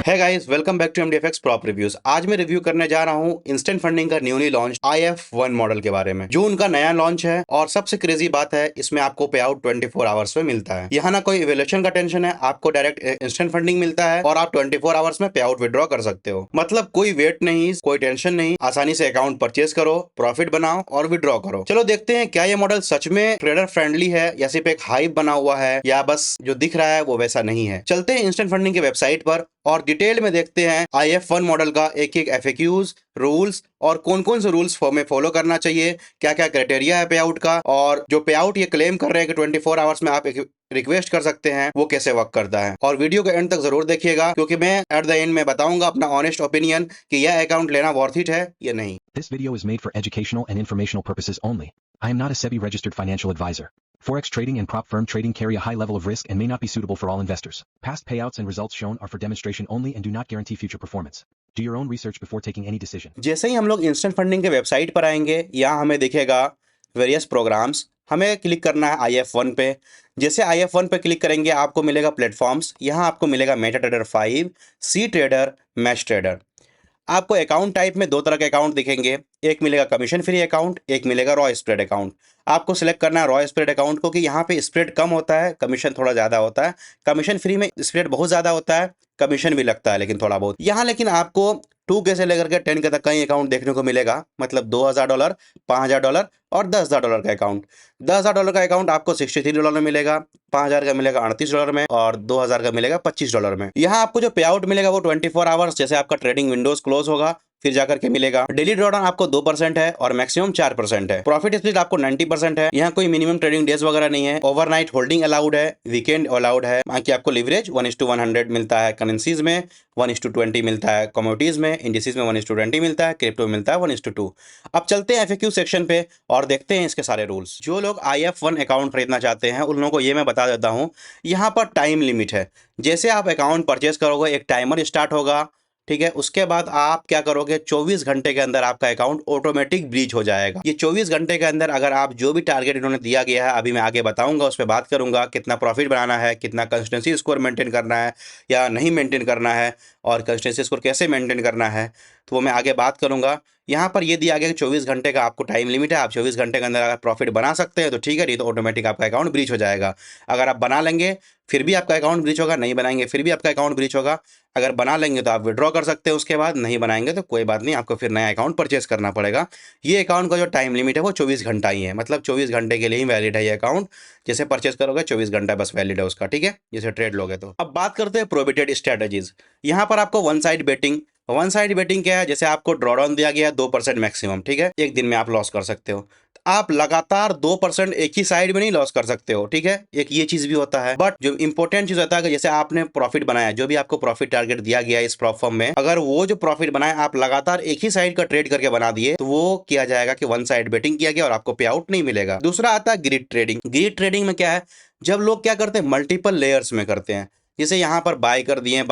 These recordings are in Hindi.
है guys, welcome back to MDFX prop reviews. आज मैं रिव्यू करने जा रहा हूँ इंस्टेंट फंडिंग का न्यूली लॉन्च IF1 मॉडल के बारे में, जो उनका नया लॉन्च है। और सबसे क्रेजी बात है, इसमें आपको पे आउट 24 आवर्स में मिलता है। यहाँ ना कोई इवैल्यूएशन का टेंशन है, आपको डायरेक्ट इंस्टेंट फंडिंग मिलता है और आप 24 आवर्स में पे आउट विड्रॉ कर सकते हो। मतलब कोई वेट नहीं, कोई टेंशन नहीं, आसानी से अकाउंट परचेज करो, प्रॉफिट बनाओ और विड्रॉ करो। चलो देखते हैं क्या ये मॉडल सच में ट्रेडर फ्रेंडली है या सिर्फ एक हाइप बना हुआ है, या बस जो दिख रहा है वो वैसा नहीं है। चलते हैं इंस्टेंट फंडिंग की वेबसाइट पर और डिटेल में देखते हैं IF1 मॉडल का एक एक FAQs, रूल्स और कौन कौन से रूल्स में फॉलो करना चाहिए, क्या क्या क्राइटेरिया है पे आउट का, और जो पे आउट ये क्लेम कर रहे हैं कि 24 आवर्स में आप एक रिक्वेस्ट कर सकते हैं, वो कैसे वर्क करता है। और वीडियो के एंड तक जरूर देखिएगा, क्योंकि मैं एट द एंड में बताऊंगा अपना ऑनेस्ट ओपिनियन कि यह अकाउंट लेना वर्थ इट है या नहीं। This video is made for educational and informational purposes only. I am not a SEBI registered financial advisor. Forex trading and prop firm trading carry a high level of risk and may not be suitable for all investors. Past payouts and results shown are for demonstration only and do not guarantee future performance. Do your own research before taking any decision. जैसे ही हम लोग इंस्टेंट फंडिंग के वेबसाइट पर आएंगे, यहाँ हमें दिखेगा वेरियस प्रोग्राम्स। हमें क्लिक करना है IF1 पे। जैसे IF1 पे क्लिक करेंगे, आपको मिलेगा प्लेटफॉर्म्स। यहाँ आपको मिलेगा मेटा ट्रेडर 5, सी ट्रेडर, मैच ट्रेडर। आपको अकाउंट टाइप में दो तरह के अकाउंट दिखेंगे, एक मिलेगा कमीशन फ्री अकाउंट, एक मिलेगा रॉ स्प्रेड अकाउंट। आपको सिलेक्ट करना है रॉ स्प्रेड अकाउंट को, कि यहाँ पे स्प्रेड कम होता है, कमीशन थोड़ा ज़्यादा होता है। कमीशन फ्री में स्प्रेड बहुत ज़्यादा होता है, कमीशन भी लगता है लेकिन थोड़ा बहुत। यहाँ लेकिन आपको 2K से लेकर के 10K तक कई अकाउंट देखने को मिलेगा, मतलब $2000, $5000 और $10,000 का अकाउंट। $10,000 का अकाउंट आपको $63 में मिलेगा, 5000 का मिलेगा $38 में और 2000 का मिलेगा $25 में। यहाँ आपको जो पे आउट मिलेगा वो 24 आवर्स जैसे आपका ट्रेडिंग विंडोज क्लोज होगा फिर जाकर के मिलेगा। डेली ड्रॉडाउन आपको 2% है और मैक्सिमम 4% है। प्रॉफिट स्प्लिट आपको 90% है। यहाँ कोई मिनिमम ट्रेडिंग डेज वगैरह नहीं है। ओवरनाइट होल्डिंग अलाउड है, वीकेंड अलाउड है। बाकी आपको लिवरेज 1:100 मिलता है, करेंसीज में 1:20 मिलता है, कमोडिटीज में, इंडिसेस में 1:20 मिलता है, क्रिप्टो में मिलता है 1:2। अब चलते हैं FAQ सेक्शन पे और देखते हैं इसके सारे रूल्स। जो लोग IF1 अकाउंट खरीदना चाहते हैं उन लोगों को ये मैं बता देता हूँ, यहाँ पर टाइम लिमिट है। जैसे आप अकाउंट परचेस करोगे, एक टाइमर स्टार्ट होगा, ठीक है। उसके बाद आप क्या करोगे, 24 घंटे के अंदर आपका अकाउंट ऑटोमेटिक ब्रीच हो जाएगा। ये 24 घंटे के अंदर अगर आप जो भी टारगेट इन्होंने दिया गया है, अभी मैं आगे बताऊंगा, उस पर बात करूंगा, कितना प्रॉफिट बनाना है, कितना कंसिस्टेंसी स्कोर मेंटेन करना है या नहीं मेंटेन करना है, और कंसिस्टेंसी स्कोर कैसे मेंटेन करना है, तो वो मैं आगे बात करूंगा। यहाँ पर ये दिया गया कि 24 घंटे का आपको टाइम लिमिट है। आप 24 घंटे के अंदर अगर प्रॉफिट बना सकते हैं तो ठीक है, नहीं तो ऑटोमेटिक आपका अकाउंट ब्रीच हो जाएगा। अगर आप बना लेंगे फिर भी आपका अकाउंट ब्रीच होगा, नहीं बनाएंगे फिर भी आपका अकाउंट ब्रीच होगा। अगर बना लेंगे तो आप विड्रॉ कर सकते हैं उसके बाद, नहीं बनाएंगे तो कोई बात नहीं, आपको फिर नया अकाउंट परचेस करना पड़ेगा। ये अकाउंट का जो टाइम लिमिट है वो 24 घंटा ही है, मतलब 24 घंटे के लिए ही वैलिड है ये अकाउंट। जैसे परचेस करोगे 24 घंटा बस वैलिड है उसका, ठीक है, जैसे ट्रेड लोगे तो। अब बात करते हैं प्रोहिबिटेड स्ट्रेटजीज। यहाँ पर आपको वन साइड बेटिंग क्या है, जैसे आपको ड्रॉडाउन दिया गया 2% मैक्सिमम, ठीक है, एक दिन में आप लॉस कर सकते हो। आप लगातार 2% एक ही साइड में नहीं लॉस कर सकते हो, ठीक है, एक ये चीज भी होता है। बट जो इंपॉर्टेंट चीज होता है कि जैसे आपने प्रॉफिट बनाया, जो भी आपको प्रॉफिट टारगेट दिया गया है इस प्रॉप फर्म में, अगर वो जो प्रॉफिट बनाया आप लगातार एक ही साइड का ट्रेड करके बना दिए, तो वो किया जाएगा कि वन साइड बेटिंग किया गया और आपको पे आउट नहीं मिलेगा। दूसरा आता है ग्रिड ट्रेडिंग। ग्रिड ट्रेडिंग में क्या है, जब लोग क्या करते हैं, मल्टीपल लेयर्स में करते हैं। जैसे यहाँ पर बाय कर दिए,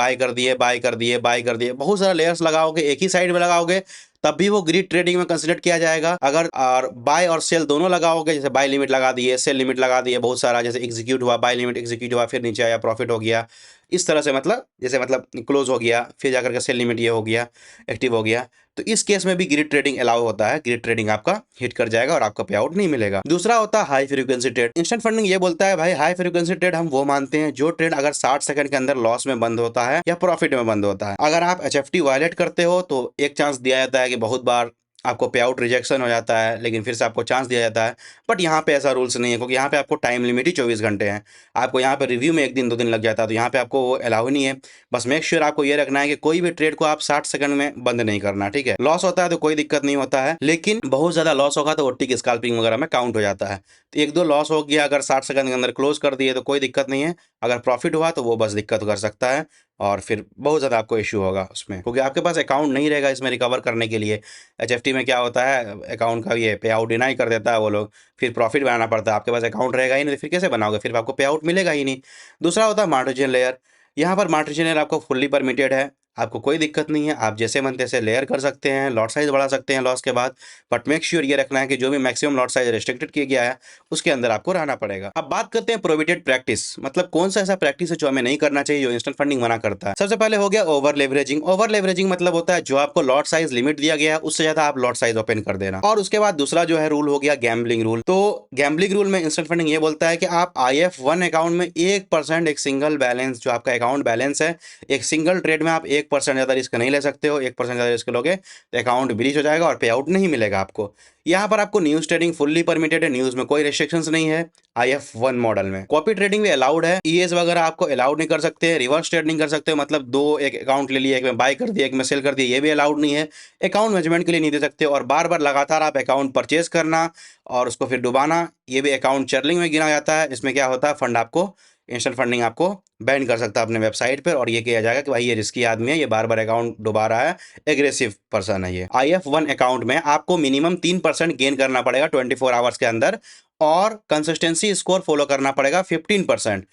बहुत सारे लेयर्स लगाओगे, एक ही साइड में लगाओगे, तब भी वो ग्रिड ट्रेडिंग में कंसिडर किया जाएगा। अगर और बाय और सेल दोनों लगाओगे, जैसे बाय लिमिट लगा दिए, सेल लिमिट लगा दिए, बहुत सारा, जैसे एग्जीक्यूट हुआ, बाय लिमिट एग्जीक्यूट हुआ, फिर नीचे आया, प्रॉफिट हो गया, इस तरह से, मतलब जैसे मतलब क्लोज हो गया, फिर जाकर के सेल लिमिट ये हो गया, एक्टिव हो गया, तो इस केस में भी ग्रिड ट्रेडिंग अलाउ होता है। ग्रिड ट्रेडिंग आपका हिट कर जाएगा और आपका पे आउट नहीं मिलेगा। दूसरा होता है high frequency trade. Instant funding ये बोलता है, भाई हाई फ्रीक्वेंसी ट्रेड हम वो मानते हैं जो ट्रेड अगर 60 सेकंड के अंदर लॉस में बंद होता है या प्रॉफिट में बंद होता है। अगर आप HFT वायलेट करते हो तो एक चांस दिया जाता है कि बहुत बार आपको पे आउट रिजेक्शन हो जाता है, लेकिन फिर से आपको चांस दिया जाता है। बट यहाँ पे ऐसा रूल्स नहीं है, क्योंकि यहाँ पे आपको टाइम लिमिट ही 24 घंटे हैं। आपको यहाँ पे रिव्यू में 1 दिन 2 दिन लग जाता है, तो यहाँ पे आपको वो अलाउ नहीं है। बस मेक श्योर आपको ये रखना है कि कोई भी ट्रेड को आप 60 सेकंड में बंद नहीं करना, ठीक है। लॉस होता है तो कोई दिक्कत नहीं होता है, लेकिन बहुत ज्यादा लॉस होगा तो वो टिक स्कैल्पिंग वगैरह में काउंट हो जाता है। तो 1-2 लॉस हो गया, अगर 60 सेकंड के अंदर क्लोज कर दिए तो कोई दिक्कत नहीं है। अगर प्रॉफिट हुआ तो वो बस दिक्कत कर सकता है और फिर बहुत ज़्यादा आपको इश्यू होगा उसमें, क्योंकि आपके पास अकाउंट नहीं रहेगा इसमें रिकवर करने के लिए। HFT में क्या होता है, अकाउंट का ये पे आउट डिनाई कर देता है वो लोग, फिर प्रॉफिट बनाना पड़ता है। आपके पास अकाउंट रहेगा ही नहीं तो फिर कैसे बनाओगे, फिर आपको पे आउट मिलेगा ही नहीं। दूसरा होता है मार्जिन लेयर। यहाँ पर मार्जिन लेयर आपको फुल्ली परमिटेड है। आपको कोई दिक्कत नहीं है, आप जैसे मन तैसे लेयर कर सकते हैं, लॉट साइज बढ़ा सकते हैं लॉस के बाद, बट मेक श्योर ये रखना है कि जो भी मैक्सिमम लॉट साइज रिस्ट्रिक्टेड किया गया है उसके अंदर आपको रहना पड़ेगा। अब बात करते हैं प्रोहिबिटेड प्रैक्टिस, मतलब कौन सा ऐसा प्रैक्टिस है जो हमें नहीं करना चाहिए, जो इंस्टेंट फंडिंग मना करता है। सबसे पहले हो गया ओवर लेवरेजिंग। ओवर लेवरेजिंग मतलब होता है जो आपको लॉट साइज लिमिट दिया गया है उससे ज्यादा आप लॉट साइज ओपन कर देना। और उसके बाद दूसरा जो है रूल हो गया गैम्बलिंग रूल। तो गैम्बलिंग रूल में इंस्टेंट फंडिंग ये बोलता है कि आप IF1 अकाउंट में 1% एक सिंगल बैलेंस जो आपका अकाउंट बैलेंस है, एक सिंगल ट्रेड में आप 1% ज्यादा रिस्क नहीं ले सकते हो। 1% ज्यादा रिस्क लोगे तो अकाउंट ब्रीच हो जाएगा और पे आउट नहीं मिलेगा आपको। यहाँ पर आपको न्यूज ट्रेडिंग फुल्ली परमिटेड है, न्यूज में कोई रेस्ट्रिक्शंस नहीं है। IF1 मॉडल में कॉपी ट्रेडिंग भी अलाउड है, ES वगैरह आपको अलाउड नहीं कर सकते, रिवर्स ट्रेडिंग कर सकते हो, मतलब दो एक अकाउंट ले लिया, एक में बाय कर दिया एक में सेल कर दिया, ये भी अलाउड नहीं है। अकाउंट मैनेजमेंट के लिए नहीं दे सकते, और बार बार लगातार आप अकाउंट परचेज करना और उसको फिर डुबाना, ये भी अकाउंट चर्लिंग में गिना जाता है। इसमें क्या होता है, फंड आपको इंस्टेंट फंडिंग आपको बैन कर सकता है अपने वेबसाइट पर, और ये किया जाएगा कि भाई ये रिस्की आदमी है, ये बार बार अकाउंट डुबा रहा है, एग्रेसिव पर्सन है ये। IF1 अकाउंट में आपको मिनिमम 3% गेन करना पड़ेगा 24 आवर्स के अंदर, और कंसिस्टेंसी स्कोर फॉलो करना पड़ेगा 15%।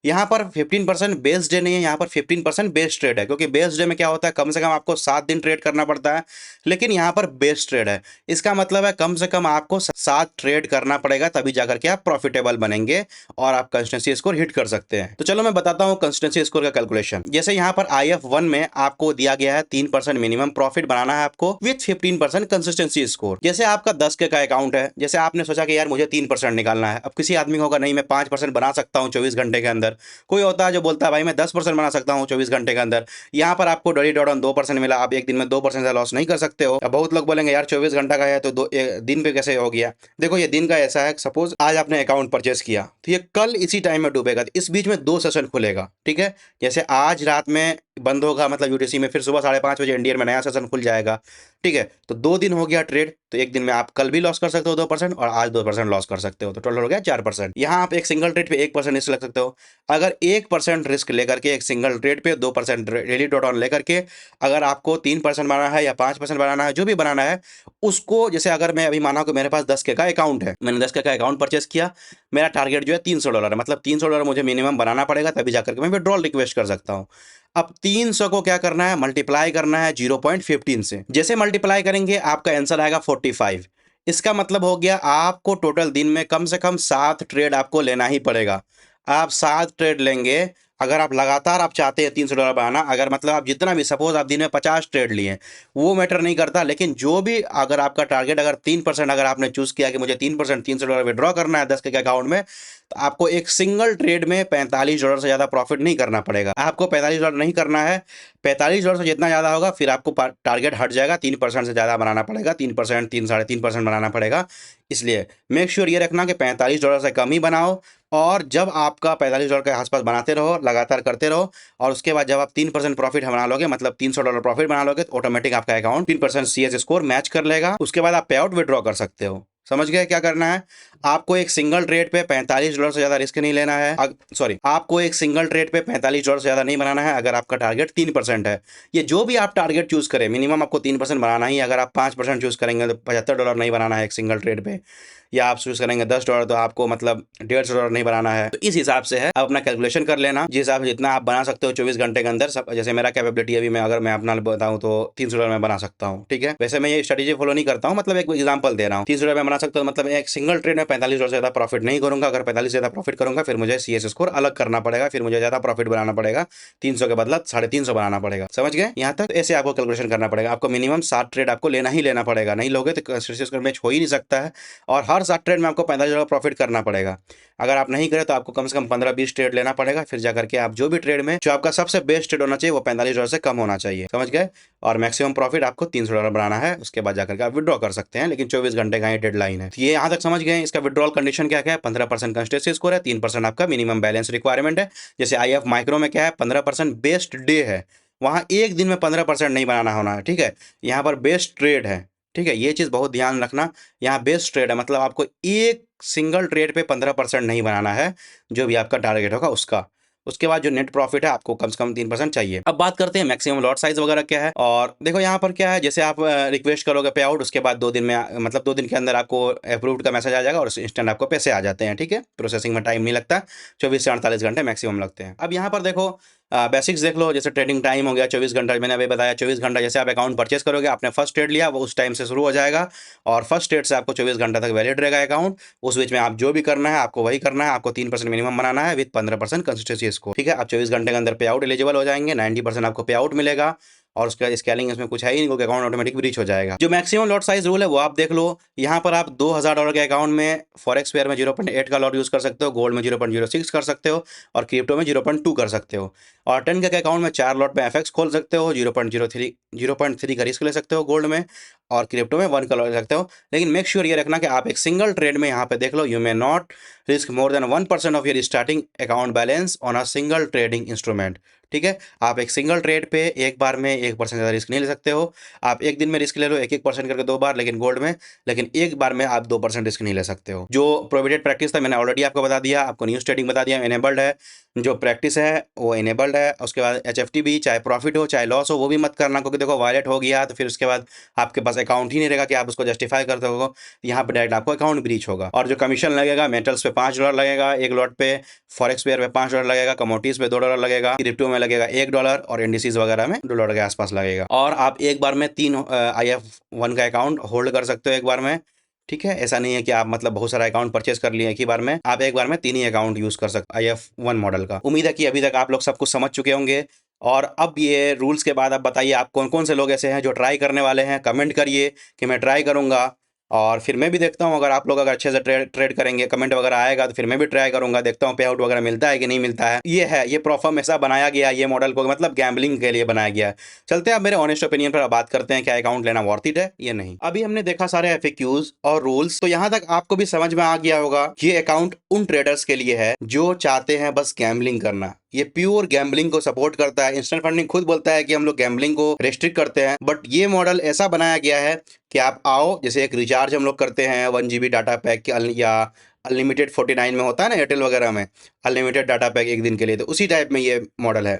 यहाँ पर 15% बेस डे नहीं है, यहाँ पर 15% बेस ट्रेड है, क्योंकि बेस डे में क्या होता है कम से कम आपको 7 दिन ट्रेड करना पड़ता है, लेकिन यहाँ पर बेस ट्रेड है। इसका मतलब है कम से कम आपको 7 ट्रेड करना पड़ेगा, तभी जाकर के आप प्रॉफिटेबल बनेंगे और आप कंसिस्टेंसी स्कोर हिट कर सकते हैं। तो चलो मैं बताता हूँ कंसिस्टेंसी स्कोर का कैलकुलेशन। जैसे यहाँ पर IF1 में आपको दिया गया है 3% मिनिमम प्रॉफिट बनाना है आपको विथ 15% कंसिस्टेंसी स्कोर। जैसे आपका 10 के का अकाउंट है, जैसे आपने सोचा कि यार मुझे 3% निकालना है, अब किसी आदमी को होगा नहीं मैं 5% बना सकता हूँ 24 घंटे के अंदर, कोई होता है जो बोलता है भाई मैं 10% बना सकता हूँ 24 घंटे के अंदर। यहाँ पर आपको डरी डॉन 2% मिला, आप एक दिन में 2% का लॉस नहीं कर सकते हो। अब बहुत लोग बोलेंगे यार 24 घंटा का है तो दिन पे कैसे हो गया। देखो ये दिन का ऐसा है, सपोज आज आपने अकाउंट परचेस किया तो ये कल इसी टाइम में डूबेगा, तो इस बीच में 2 सेशन खुलेगा, ठीक है। जैसे आज रात में बंद होगा मतलब UTC में, फिर सुबह 5:30 बजे इंडियन में नया सेशन खुल जाएगा, ठीक है। तो 2 दिन हो गया ट्रेड, तो एक दिन में आप कल भी लॉस कर सकते हो 2% और आज 2% लॉस कर सकते हो, तो टोटल हो गया 4%। यहाँ आप एक सिंगल ट्रेड पे 1% रिस्क लग सकते हो। अगर 1% रिस्क लेकर के एक सिंगल ट्रेड पे 2% डेली डॉट ऑन लेकर के अगर आपको 3% बनाना है या 5% बनाना है, जो भी बनाना है उसको, जैसे अगर मैं अभी माना कि मेरे पास 10 के का अकाउंट है, मैंने 10 के का अकाउंट परचेस किया, मेरा टारगेट जो है $300 है, मतलब $300 मुझे मिनिमम बनाना पड़ेगा, तभी जाकर के मैं विड्रॉल रिक्वेस्ट कर सकता हूँ। अब 300 को क्या करना है, मल्टीप्लाई करना है 0.15 से। जैसे मल्टीप्लाई करेंगे आपका आंसर आएगा 45। इसका मतलब हो गया आपको टोटल दिन में कम से कम 7 ट्रेड आपको लेना ही पड़ेगा। आप 7 ट्रेड लेंगे, अगर आप लगातार आप चाहते हैं $300 बनाना, अगर मतलब आप जितना भी, सपोज आप दिन में 50 ट्रेड लिए, वो मैटर नहीं करता, लेकिन जो भी अगर आपका टारगेट अगर 3%, अगर आपने चूज किया कि मुझे 3% $300 विड्रॉ करना है 10 के अकाउंट में, तो आपको एक सिंगल ट्रेड में $45 से ज़्यादा प्रॉफिट नहीं करना पड़ेगा। आपको $45 नहीं करना है, $45 से जितना ज़्यादा होगा फिर आपको टारगेट हट जाएगा, 3% से ज़्यादा बनाना पड़ेगा, 3%, 3-3.5% बनाना पड़ेगा। इसलिए मेक श्योर ये रखना कि $45 से कम ही बनाओ, और जब आपका $45 के आसपास बनाते रहो, लगातार करते रहो, और उसके बाद जब आप 3% प्रॉफिट बना लोगे, मतलब $300 प्रॉफिट बना लोगे, तो ऑटोमेटिक आपका अकाउंट 3% CS स्कोर मैच कर लेगा। उसके बाद आप पे आउट विड्रॉ कर सकते हो। समझ गए क्या करना है। आपको एक सिंगल ट्रेड पे $45 से ज़्यादा रिस्क नहीं लेना है, सॉरी, आपको एक सिंगल ट्रेड पे $45 से ज़्यादा नहीं बनाना है अगर आपका टारगेट 3% है। ये जो भी आप टारगेट चूज करें, मिनिमम आपको 3% बनाना ही। अगर आप 5% चूज करेंगे तो $75 नहीं बनाना है एक सिंगल ट्रेड पे, या आप चूज करेंगे $10 तो आपको मतलब $150 नहीं बनाना है। तो इस हिसाब से है, आप अपना कैलकुलेशन कर लेना जिस हिसाब से जितना आप बना सकते हो 24 घंटे के अंदर। सब जैसे मेरा कैपेबिलिटी अभी मैं अगर मैं अपना बताऊं तो $300 में बना सकता हूँ, ठीक है। वैसे मैं ये स्ट्रेटेजी फॉलो नहीं करता हूँ, मतलब एक एग्जांपल दे रहा हूँ। $300 में बना सकता हूँ, मतलब एक सिंगल ट्रेड में $45 से ज़्यादा प्रॉफिट नहीं करूंगा। अगर 45 से ज़्यादा प्रॉफिट करूंगा फिर मुझे CS स्कोर अलग करना पड़ेगा, फिर मुझे ज़्यादा प्रॉफिट बनाना पड़ेगा, 300 के बदला 350 बनाना पड़ेगा। समझ गए यहाँ तक। ऐसे आपको कैलकुलेशन करना पड़ेगा, आपको मिनिमम 7 ट्रेड आपको लेना ही लेना पड़ेगा, नहीं लोगे तो कंसिस्टेंसी स्कोर मैच हो ही नहीं सकता है। और हर 7 ट्रेड में आपको $45 प्रॉफिट करना पड़ेगा। अगर आप नहीं करें तो आपको कम से कम 15-20 ट्रेड लेना पड़ेगा, फिर जाकर के आप जो भी ट्रेड में जो आपका सबसे बेस्ट ट्रेड होना चाहिए वो $45 से कम होना चाहिए। समझ गए। और मैक्सिमम प्रॉफिट आपको $300 बनाना है, उसके बाद जाकर के आप विड्रॉ कर सकते हैं, लेकिन 24 घंटे का ये डेडलाइन है। ये यहाँ तक समझ गए। इसका विड्रॉल कंडीशन क्या क्या है, 15% कंसिस्टेंसी स्कोर है, 3% आपका मिनिमम बैलेंस रिक्वायरमेंट है। जैसे IF माइक्रो में क्या है, 15% बेस्ट डे है, वहाँ एक दिन में 15% नहीं बनाना होना है, ठीक है। यहाँ पर बेस्ट ट्रेड है, ठीक है। ये चीज़ बहुत ध्यान रखना, यहाँ बेस्ट ट्रेड है, मतलब आपको एक सिंगल ट्रेड पे 15% नहीं बनाना है, जो भी आपका टारगेट होगा उसका। उसके बाद जो नेट प्रॉफिट है आपको कम से कम 3% चाहिए। अब बात करते हैं मैक्सिमम लॉट साइज वगैरह क्या है। और देखो यहाँ पर क्या है, जैसे आप रिक्वेस्ट करोगे पे आउट, उसके बाद 2 दिन में मतलब 2 दिन के अंदर आपको अप्रूव्ड का मैसेज आ जाएगा और इंस्टेंट आपको पैसे आ जाते हैं, ठीक है। प्रोसेसिंग में टाइम नहीं लगता, 24 से 48 घंटे मैक्सिमम लगते हैं। अब यहाँ पर देखो बेसिक्स देख लो, जैसे ट्रेडिंग टाइम हो गया 24 घंटा, मैंने अभी बताया 24 घंटा। जैसे आप अकाउंट परचेस करोगे, आपने फर्स्ट ट्रेड लिया वो उस टाइम से शुरू हो जाएगा और फर्स्ट ट्रेड से आपको 24 घंटा तक वैलिड रहेगा अकाउंट। उस बीच में आप जो भी करना है आपको वही करना है। आपको 3% मिनिमम बनाना है विद 15% कंसिस्टेंसी स्कोर, ठीक है। आप 24 घंटे के अंदर पे आउट एलिजिबल हो जाएंगे, 90% आपको पे आउट मिलेगा और उसके बाद स्केलिंग इसमें कुछ है ही नहीं, क्योंकि अकाउंट ऑटोमेटिक ब्रीच हो जाएगा। जो मैक्सिमम लॉट साइज रूल है वो आप देख लो। यहाँ पर आप $2000 के अकाउंट में फॉरेक्स पेयर में 0.8 का लॉट यूज कर सकते हो, गोल्ड में 0.06 कर सकते हो और क्रिप्टो में 0.2 कर सकते हो। और 10 के अकाउंट में 4 लॉट में एफएक्स खोल सकते हो, 0.3 का रिस्क ले सकते हो गोल्ड में, और क्रिप्टो में 1 का लॉट ले सकते हो। लेकिन मेक श्योर ये रखना कि आप एक सिंगल ट्रेड में, यहाँ पे देख लो, you may not risk more than 1% of your starting account balance on a single trading instrument, ठीक है। आप एक सिंगल ट्रेड पे एक बार में 1% ज़्यादा रिस्क नहीं ले सकते हो। आप एक दिन में रिस्क ले लो 1% करके 2 बार, लेकिन गोल्ड में, लेकिन एक बार में आप 2% रिस्क नहीं ले सकते हो। जो प्रोहिबिटेड प्रैक्टिस था मैंने ऑलरेडी आपको बता दिया, आपको न्यूज ट्रेडिंग बता दिया, इनेबल्ड है। जो प्रैक्टिस है वो इनेबल्ड है। उसके बाद एचएफटी भी, चाहे प्रॉफिट हो चाहे लॉस हो, वो भी मत करना, क्योंकि देखो वायलेट हो गया तो फिर उसके बाद आपके पास अकाउंट ही नहीं रहेगा कि आप उसको जस्टिफाई करते हो। यहाँ पे डायरेक्ट आपको अकाउंट ब्रीच होगा। और जो कमीशन लगेगा, मेटल्स पे $5 लगेगा एक लॉट पे, फॉरेक्स पेयर पे $5 लगेगा, कमोडिटीज पे $2 लगेगा, क्रिप्टो में लगेगा $1 और इंडिसेस वगैरह में $2 के आसपास लगेगा। और आप एक बार में 3 IF1 का अकाउंट होल्ड कर सकते हो एक बार में, ठीक है। ऐसा नहीं है कि आप मतलब बहुत सारा अकाउंट परचेस कर लिए एक ही बार में, आप एक बार में 3 ही अकाउंट यूज कर सकते IF1 मॉडल का। उम्मीद है कि अभी तक आप लोग सब कुछ समझ चुके होंगे। और अब ये रूल्स के बाद आप बताइए, आप कौन कौन से लोग ऐसे हैं जो ट्राई करने वाले हैं। कमेंट करिए कि मैं ट्राई करूंगा, और फिर मैं भी देखता हूँ अगर आप लोग अगर अच्छे से ट्रेड करेंगे, कमेंट वगैरह आएगा तो फिर मैं भी ट्राई करूंगा, देखता हूँ पे आउट वगैरह मिलता है कि नहीं मिलता है। ये है, ये प्रोफॉर्म ऐसा बनाया गया ये मॉडल को, मतलब गैम्बलिंग के लिए बनाया गया है। चलते हैं अब मेरे ऑनेस्ट ओपिनियन पर बात करते हैं, क्या अकाउंट लेना वर्थ इट है या नहीं। अभी हमने देखा सारे एफएक्यूज और रूल्स, तो यहाँ तक आपको भी समझ में आ गया होगा ये अकाउंट उन ट्रेडर्स के लिए है जो चाहते हैं बस गैम्बलिंग करना। ये प्योर गैम्बलिंग को सपोर्ट करता है। इंस्टेंट फंडिंग खुद बोलता है कि हम लोग गैम्बलिंग को रेस्ट्रिक्ट करते हैं, बट ये मॉडल ऐसा बनाया गया है कि आप आओ, जैसे एक रिचार्ज हम लोग करते हैं 1 GB डाटा पैक या अनलिमिटेड 49 में होता है ना एयरटेल वगैरह में, अनलिमिटेड डाटा पैक एक दिन के लिए, तो उसी टाइप में ये मॉडल है।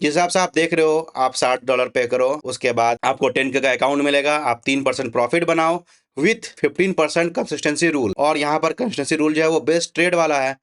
जिस हिसाब से आप देख रहे हो, आप $60 पे करो, उसके बाद आपको 10 का अकाउंट मिलेगा, आप 3% प्रॉफिट बनाओ विथ 15% कंसिस्टेंसी रूल। और यहाँ पर कंसिस्टेंसी रूल जो है वो बेस्ट ट्रेड वाला है।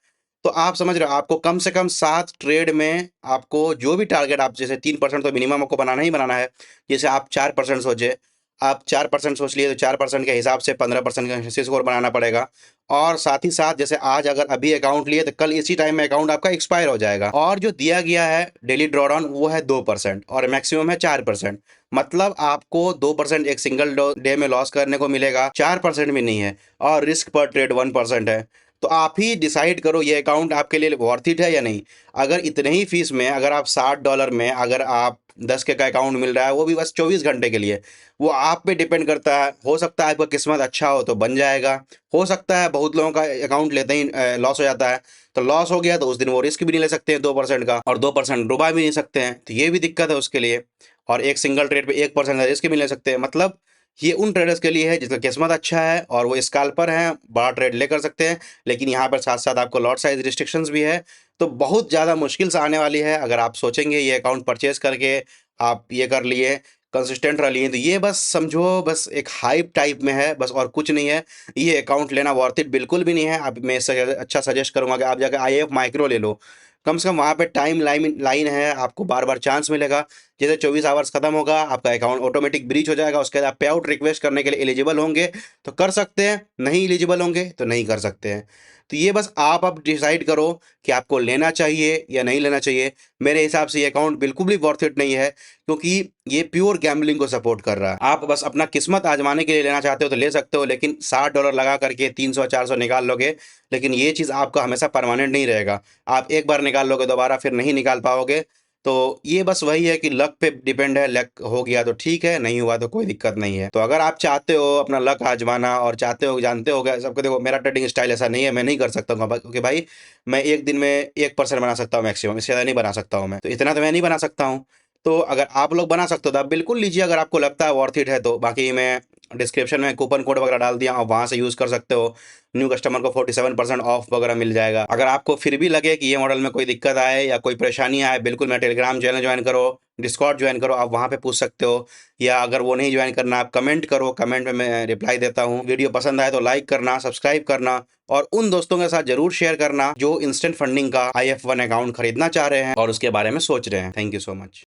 तो आप समझ रहे हो, आपको कम से कम 7 ट्रेड में आपको जो भी टारगेट, आप जैसे 3% तो मिनिमम आपको बनाना ही बनाना है। जैसे आप 4% सोचे, आप 4% सोच लिए तो 4% के हिसाब से 15% का स्कोर बनाना पड़ेगा। और साथ ही साथ जैसे आज अगर अभी अकाउंट लिए तो कल इसी टाइम में अकाउंट आपका एक्सपायर हो जाएगा। और जो दिया गया है डेली ड्रॉडाउन वो है 2% और मैक्सिमम है 4%। मतलब आपको 2% एक सिंगल डे में लॉस करने को मिलेगा, 4% भी नहीं है। और रिस्क पर ट्रेड 1% है। तो आप ही डिसाइड करो ये अकाउंट आपके लिए वर्थ इट है या नहीं। अगर इतने ही फीस में, अगर आप $60 में अगर आप 10 के का अकाउंट मिल रहा है, वो भी बस 24 घंटे के लिए, वो आप पे डिपेंड करता है। हो सकता है आपका किस्मत अच्छा हो तो बन जाएगा, हो सकता है बहुत लोगों का अकाउंट लेते ही लॉस हो जाता है। तो लॉस हो गया तो उस दिन वो रिस्क भी नहीं ले सकते हैं 2% का, और 2% डुबा भी नहीं सकते हैं, तो ये भी दिक्कत है उसके लिए। और एक सिंगल ट्रेड पे 1% का रिस्क भी ले सकते हैं। मतलब ये उन ट्रेडर्स के लिए है जिसका किस्मत अच्छा है और वो स्कैल्पर हैं, बड़ा ट्रेड ले कर सकते हैं। लेकिन यहाँ पर साथ साथ आपको लॉट साइज रिस्ट्रिक्शंस भी है, तो बहुत ज़्यादा मुश्किल से आने वाली है। अगर आप सोचेंगे ये अकाउंट परचेज करके आप ये कर लिए, कंसिस्टेंट रह लिए, तो ये बस समझो बस एक हाइप टाइप में है बस, और कुछ नहीं है। ये अकाउंट लेना वर्थ इट बिल्कुल भी नहीं है। अब मैं इससे अच्छा सजेस्ट करूंगा कि आप जाकर IF माइक्रो ले लो। कम से कम वहाँ पे टाइम लाइन है, आपको बार बार चांस मिलेगा। जैसे 24 आवर्स खत्म होगा आपका अकाउंट ऑटोमेटिक ब्रीच हो जाएगा, उसके बाद आप पे आउट रिक्वेस्ट करने के लिए एलिजिबल होंगे तो कर सकते हैं, नहीं एलिजिबल होंगे तो नहीं कर सकते हैं। तो ये बस आप अब डिसाइड करो कि आपको लेना चाहिए या नहीं लेना चाहिए। मेरे हिसाब से ये अकाउंट बिल्कुल भी वर्थ इट नहीं है, क्योंकि ये प्योर गैम्बलिंग को सपोर्ट कर रहा है। आप बस अपना किस्मत आजमाने के लिए लेना चाहते हो तो ले सकते हो, लेकिन $60 लगा करके 300-400 निकाल लोगे, लेकिन ये चीज़ आपका हमेशा परमानेंट नहीं रहेगा। आप एक बार निकाल लोगे दोबारा फिर नहीं निकाल पाओगे। तो ये बस वही है कि लक पे डिपेंड है, लक हो गया तो ठीक है, नहीं हुआ तो कोई दिक्कत नहीं है। तो अगर आप चाहते हो अपना लक आजमाना और चाहते हो, जानते हो सबको, देखो मेरा ट्रेडिंग स्टाइल ऐसा नहीं है, मैं नहीं कर सकता हूँ, क्योंकि भाई मैं एक दिन में 1% बना सकता हूँ मैक्सिमम, इससे ज़्यादा नहीं बना सकता हूँ मैं, तो इतना तो मैं नहीं बना सकता हूँ। तो अगर आप लोग बना सकते हो तो आप बिल्कुल लीजिए, अगर आपको लगता है वर्थ इट है तो। बाकी मैं डिस्क्रिप्शन में कूपन कोड वगैरह डाल दिया, आप वहाँ से यूज़ कर सकते हो। न्यू कस्टमर को 47% ऑफ वगैरह मिल जाएगा। अगर आपको फिर भी लगे कि ये मॉडल में कोई दिक्कत आए या कोई परेशानी आए, बिल्कुल मेरा टेलीग्राम चैनल ज्वाइन करो, डिस्कॉर्ड ज्वाइन करो, आप वहाँ पे पूछ सकते हो। या अगर वो नहीं ज्वाइन करना, आप कमेंट करो, कमेंट में मैं रिप्लाई देता हूँ। वीडियो पसंद आए तो लाइक करना, सब्सक्राइब करना और उन दोस्तों के साथ जरूर शेयर करना जो इंस्टेंट फंडिंग का IF1 अकाउंट खरीदना चाह रहे हैं और उसके बारे में सोच रहे हैं। Thank you so much.